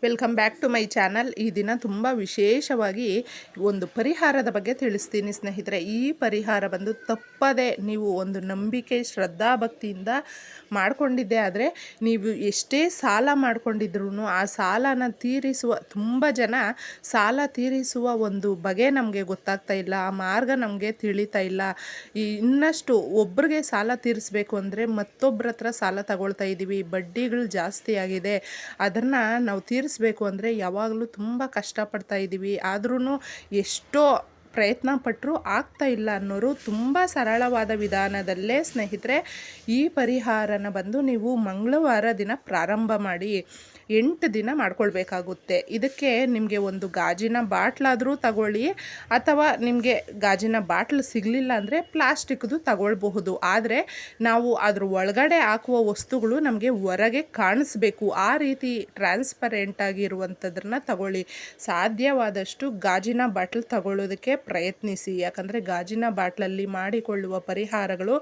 Welcome back to my channel. ಈ ದಿನ ತುಂಬ ವಿಶೇಷವಾಗಿ ಒಂದು ಪರಿಹಾರದ ಬಗ್ಗೆ ತಿಳಿಸ್ತೀನಿ ಸ್ನೇಹಿತರೆ. ಈ ಪರಿಹಾರ ಬಂದು ತಪ್ಪದೆ ನೀವು ಒಂದು ನಂಬಿಕೆ ಶ್ರದ್ಧಾ ಭಕ್ತಿಯಿಂದ ಮಾಡಿಕೊಂಡಿದ್ದೆ ಆದರೆ ನೀವು ಎಷ್ಟೇ ಸಾಲ ಮಾಡ್ಕೊಂಡಿದ್ರೂ ಆ ಸಾಲನ ತೀರಿಸುವ ತುಂಬ ಜನ ಸಾಲ ತೀರಿಸುವ ಒಂದು ಬಗೆ ನಮಗೆ ಗೊತ್ತಾಗ್ತಾ ಇಲ್ಲ, ಆ ಮಾರ್ಗ ನಮಗೆ ತಿಳಿತಾ ಇಲ್ಲ. ಇನ್ನಷ್ಟು ಒಬ್ರಿಗೆ ಸಾಲ ತೀರಿಸ್ಬೇಕು ಅಂದರೆ ಮತ್ತೊಬ್ಬರ ಹತ್ರ ಸಾಲ ತಗೊಳ್ತಾ ಇದ್ದೀವಿ, ಬಡ್ಡಿಗಳು ಜಾಸ್ತಿ ಆಗಿದೆ, ಅದನ್ನು ನಾವು ತೀರಿಸ್ಬೇಕು ಅಂದರೆ ಯಾವಾಗಲೂ ತುಂಬ ಕಷ್ಟಪಡ್ತಾ ಇದ್ದೀವಿ, ಆದ್ರೂ ಎಷ್ಟೋ ಪ್ರಯತ್ನ ಪಟ್ಟರೂ ಆಗ್ತಾ ಇಲ್ಲ ಅನ್ನೋರು ತುಂಬ ಸರಳವಾದ ವಿಧಾನದಲ್ಲೇ ಸ್ನೇಹಿತರೆ ಈ ಪರಿಹಾರನ ಬಂದು ನೀವು ಮಂಗಳವಾರ ದಿನ ಪ್ರಾರಂಭ ಮಾಡಿ 8 ದಿನ ಮಾಡ್ಕೊಳ್ಬೇಕಾಗುತ್ತೆ. ಇದಕ್ಕೆ ನಿಮಗೆ ಒಂದು ಗಾಜಿನ ಬಾಟ್ಲಾದರೂ ತಗೊಳ್ಳಿ, ಅಥವಾ ನಿಮಗೆ ಗಾಜಿನ ಬಾಟ್ಲು ಸಿಗಲಿಲ್ಲ ಅಂದರೆ ಪ್ಲಾಸ್ಟಿಕ್ದು ತಗೊಳ್ಬಹುದು. ಆದರೆ ನಾವು ಅದ್ರ ಒಳಗಡೆ ಹಾಕುವ ವಸ್ತುಗಳು ನಮಗೆ ಹೊರಗೆ ಕಾಣಿಸ್ಬೇಕು, ಆ ರೀತಿ ಟ್ರಾನ್ಸ್ಪರೆಂಟ್ ಆಗಿರುವಂಥದ್ದನ್ನು ತಗೊಳ್ಳಿ. ಸಾಧ್ಯವಾದಷ್ಟು ಗಾಜಿನ ಬಾಟ್ಲು ತಗೊಳ್ಳೋದಕ್ಕೆ ಪ್ರಯತ್ನಿಸಿ, ಯಾಕಂದರೆ ಗಾಜಿನ ಬಾಟ್ಲಲ್ಲಿ ಮಾಡಿಕೊಳ್ಳುವ ಪರಿಹಾರಗಳು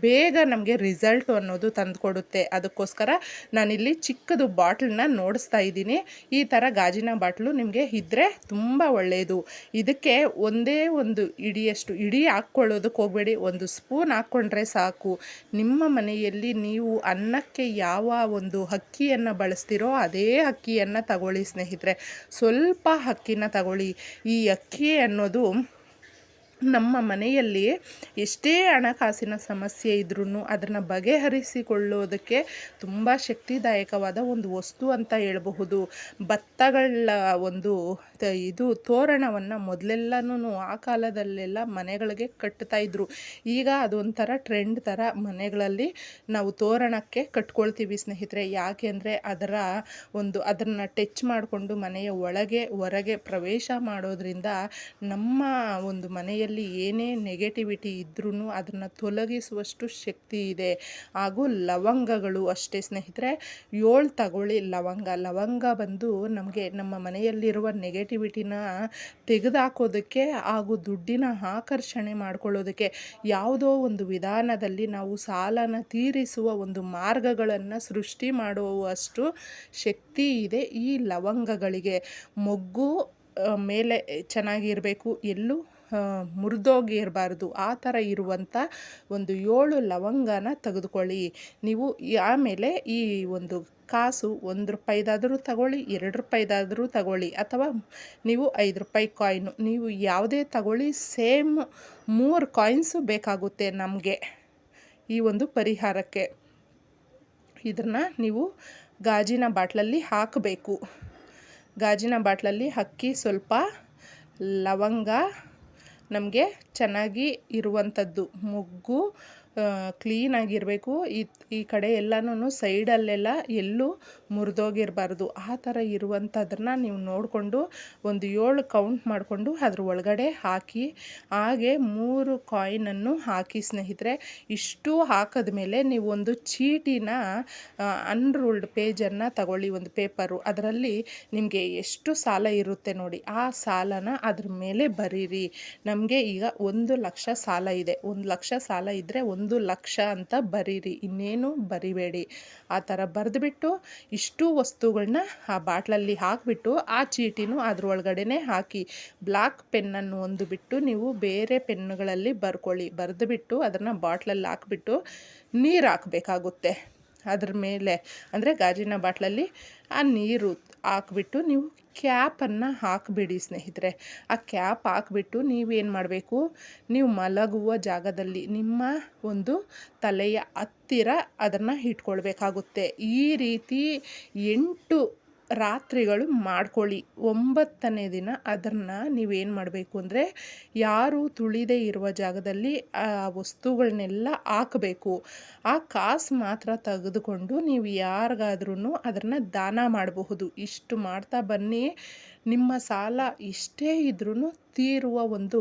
ಬೇಗ ನಮಗೆ ರಿಸಲ್ಟು ಅನ್ನೋದು ತಂದುಕೊಡುತ್ತೆ. ಅದಕ್ಕೋಸ್ಕರ ನಾನಿಲ್ಲಿ ಚಿಕ್ಕದು ಬಾಟ್ಲನ್ನ ನೋಡಿಸ್ತಾ ಇದ್ದೀನಿ. ಈ ಥರ ಗಾಜಿನ ಬಾಟ್ಲು ನಿಮಗೆ ಇದ್ದರೆ ತುಂಬ ಒಳ್ಳೆಯದು. ಇದಕ್ಕೆ ಒಂದೇ ಒಂದು ಇಡಿ ಹಾಕ್ಕೊಳ್ಳೋದಕ್ಕೆ ಹೋಗಬೇಡಿ, ಒಂದು ಸ್ಪೂನ್ ಹಾಕ್ಕೊಂಡ್ರೆ ಸಾಕು. ನಿಮ್ಮ ಮನೆಯಲ್ಲಿ ನೀವು ಅನ್ನಕ್ಕೆ ಯಾವ ಒಂದು ಅಕ್ಕಿಯನ್ನು ಬಳಸ್ತೀರೋ ಅದೇ ಅಕ್ಕಿಯನ್ನು ತಗೊಳ್ಳಿ ಸ್ನೇಹಿತರೆ. ಸ್ವಲ್ಪ ಅಕ್ಕಿನ ತಗೊಳ್ಳಿ. ಈ ಅಕ್ಕಿ ಅನ್ನೋದು ನಮ್ಮ ಮನೆಯಲ್ಲಿ ಎಷ್ಟೇ ಹಣಕಾಸಿನ ಸಮಸ್ಯೆ ಇದ್ರೂ ಅದನ್ನು ಬಗೆಹರಿಸಿಕೊಳ್ಳೋದಕ್ಕೆ ತುಂಬ ಶಕ್ತಿದಾಯಕವಾದ ಒಂದು ವಸ್ತು ಅಂತ ಹೇಳಬಹುದು. ಭತ್ತಗಳ ಒಂದು ಇದು ತೋರಣವನ್ನು ಮೊದಲೆಲ್ಲನೂ ಆ ಕಾಲದಲ್ಲೆಲ್ಲ ಮನೆಗಳಿಗೆ ಕಟ್ತಾಯಿದ್ರು. ಈಗ ಅದೊಂಥರ ಟ್ರೆಂಡ್ ಥರ ಮನೆಗಳಲ್ಲಿ ನಾವು ತೋರಣಕ್ಕೆ ಕಟ್ಕೊಳ್ತೀವಿ ಸ್ನೇಹಿತರೆ. ಯಾಕೆ ಅಂದರೆ ಅದನ್ನು ಟಚ್ ಮಾಡಿಕೊಂಡು ಮನೆಯ ಒಳಗೆ ಹೊರಗೆ ಪ್ರವೇಶ ಮಾಡೋದ್ರಿಂದ ನಮ್ಮ ಒಂದು ಮನೆಯಲ್ಲಿ ಏನೇ ನೆಗೆಟಿವಿಟಿ ಇದ್ರೂ ಅದನ್ನು ತೊಲಗಿಸುವಷ್ಟು ಶಕ್ತಿ ಇದೆ. ಹಾಗೂ ಲವಂಗಗಳು ಅಷ್ಟೇ ಸ್ನೇಹಿತರೆ, 7 ತಗೊಳ್ಳಿ. ಲವಂಗ ಬಂದು ನಮಗೆ ನಮ್ಮ ಮನೆಯಲ್ಲಿರುವ ನೆಗೆಟಿವಿಟಿನ ತೆಗೆದುಹಾಕೋದಕ್ಕೆ ಹಾಗೂ ದುಡ್ಡಿನ ಆಕರ್ಷಣೆ ಮಾಡ್ಕೊಳ್ಳೋದಕ್ಕೆ ಯಾವುದೋ ಒಂದು ವಿಧಾನದಲ್ಲಿ ನಾವು ಸಾಲನ ತೀರಿಸುವ ಒಂದು ಮಾರ್ಗಗಳನ್ನು ಸೃಷ್ಟಿ ಮಾಡುವಷ್ಟು ಶಕ್ತಿ ಇದೆ ಈ ಲವಂಗಗಳಿಗೆ. ಮೊಗ್ಗು ಮೇಲೆ ಚೆನ್ನಾಗಿರಬೇಕು, ಎಲ್ಲೂ ಮುರಿದೋಗಿ ಇರಬಾರ್ದು, ಆ ಥರ ಇರುವಂಥ ಒಂದು 7 ಲವಂಗನ ತೆಗೆದುಕೊಳ್ಳಿ ನೀವು. ಆಮೇಲೆ ಈ ಒಂದು ಕಾಸು ₹1 ತಗೊಳ್ಳಿ, ₹2 ತಗೊಳ್ಳಿ, ಅಥವಾ ನೀವು ₹5 ಕಾಯಿನು, ನೀವು ಯಾವುದೇ ತಗೊಳ್ಳಿ, ಸೇಮ್ 3 ಕಾಯಿನ್ಸು ಬೇಕಾಗುತ್ತೆ ನಮಗೆ ಈ ಒಂದು ಪರಿಹಾರಕ್ಕೆ. ಇದನ್ನು ನೀವು ಗಾಜಿನ ಬಾಟ್ಲಲ್ಲಿ ಹಾಕಬೇಕು. ಗಾಜಿನ ಬಾಟ್ಲಲ್ಲಿ ಅಕ್ಕಿ, ಸ್ವಲ್ಪ ಲವಂಗ, ನಮಗೆ ಚೆನ್ನಾಗಿ ಇರುವಂಥದ್ದು ಮೊಗ್ಗು ಕ್ಲೀನಾಗಿರಬೇಕು. ಈ ಕಡೆ ಎಲ್ಲನೂ ಸೈಡಲ್ಲೆಲ್ಲ ಎಲ್ಲೂ ಮುರಿದೋಗಿರಬಾರ್ದು, ಆ ಥರ ಇರುವಂಥದ್ದನ್ನು ನೀವು ನೋಡಿಕೊಂಡು ಒಂದು 7 ಕೌಂಟ್ ಮಾಡಿಕೊಂಡು ಅದ್ರ ಒಳಗಡೆ ಹಾಕಿ. ಹಾಗೆ 3 ಕಾಯಿನನ್ನು ಹಾಕಿ ಸ್ನೇಹಿತರೆ. ಇಷ್ಟು ಹಾಕಿದ ಮೇಲೆ ನೀವು ಒಂದು ಚೀಟಿನ ಅನ್ರೂಲ್ಡ್ ಪೇಜನ್ನು ತಗೊಳ್ಳಿ, ಒಂದು ಪೇಪರು. ಅದರಲ್ಲಿ ನಿಮಗೆ ಎಷ್ಟು ಸಾಲ ಇರುತ್ತೆ ನೋಡಿ, ಆ ಸಾಲನ ಅದ್ರ ಮೇಲೆ ಬರೀರಿ. ನಮಗೆ ಈಗ 1 ಲಕ್ಷ ಸಾಲ ಇದೆ, 1 ಲಕ್ಷ ಸಾಲ ಇದ್ದರೆ 1 ಲಕ್ಷ ಅಂತ ಬರೀರಿ, ಇನ್ನೇನು ಬರಿಬೇಡಿ. ಆ ಥರ ಬರೆದುಬಿಟ್ಟು ಇಷ್ಟು ವಸ್ತುಗಳನ್ನ ಆ ಬಾಟ್ಲಲ್ಲಿ ಹಾಕಿಬಿಟ್ಟು ಆ ಚೀಟಿನೂ ಅದ್ರೊಳಗಡೆ ಹಾಕಿ. ಬ್ಲ್ಯಾಕ್ ಪೆನ್ನನ್ನು ಒಂದು ಬಿಟ್ಟು ನೀವು ಬೇರೆ ಪೆನ್ನುಗಳಲ್ಲಿ ಬರ್ಕೊಳ್ಳಿ. ಬರೆದುಬಿಟ್ಟು ಅದನ್ನು ಬಾಟ್ಲಲ್ಲಿ ಹಾಕ್ಬಿಟ್ಟು ನೀರು ಹಾಕಬೇಕಾಗುತ್ತೆ ಅದ್ರ ಮೇಲೆ. ಅಂದರೆ ಗಾಜಿನ ಬಾಟ್ಲಲ್ಲಿ ಆ ನೀರು ಹಾಕ್ಬಿಟ್ಟು ನೀವು ಕ್ಯಾಪನ್ನು ಹಾಕಿಬಿಡಿ ಸ್ನೇಹಿತರೆ. ಆ ಕ್ಯಾಪ್ ಹಾಕ್ಬಿಟ್ಟು ನೀವೇನು ಮಾಡಬೇಕು, ನೀವು ಮಲಗುವ ಜಾಗದಲ್ಲಿ ನಿಮ್ಮ ಒಂದು ತಲೆಯ ಹತ್ತಿರ ಅದನ್ನು ಇಟ್ಕೊಳ್ಬೇಕಾಗುತ್ತೆ. ಈ ರೀತಿ 8 ರಾತ್ರಿಗಳು ಮಾಡ್ಕೊಳ್ಳಿ. 9ನೇ ದಿನ ಅದನ್ನು ನೀವೇನು ಮಾಡಬೇಕು ಅಂದರೆ ಯಾರು ತುಳಿದೇ ಇರುವ ಜಾಗದಲ್ಲಿ ಆ ವಸ್ತುಗಳನ್ನೆಲ್ಲ ಹಾಕಬೇಕು. ಆ ಕಾಸು ಮಾತ್ರ ತೆಗೆದುಕೊಂಡು ನೀವು ಯಾರಿಗಾದ್ರೂ ಅದನ್ನು ದಾನ ಮಾಡಬಹುದು. ಇಷ್ಟು ಮಾಡ್ತಾ ಬನ್ನಿ, ನಿಮ್ಮ ಸಾಲ ಎಷ್ಟೇ ಇದ್ರೂ ತೀರುವ ಒಂದು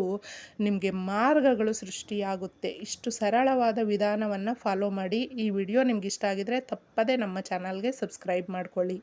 ನಿಮಗೆ ಮಾರ್ಗಗಳು ಸೃಷ್ಟಿಯಾಗುತ್ತೆ. ಇಷ್ಟು ಸರಳವಾದ ವಿಧಾನವನ್ನು ಫಾಲೋ ಮಾಡಿ. ಈ ವಿಡಿಯೋ ನಿಮ್ಗೆ ಇಷ್ಟ ಆಗಿದರೆ ತಪ್ಪದೇ ನಮ್ಮ ಚಾನಲ್ಗೆ ಸಬ್ಸ್ಕ್ರೈಬ್ ಮಾಡ್ಕೊಳ್ಳಿ.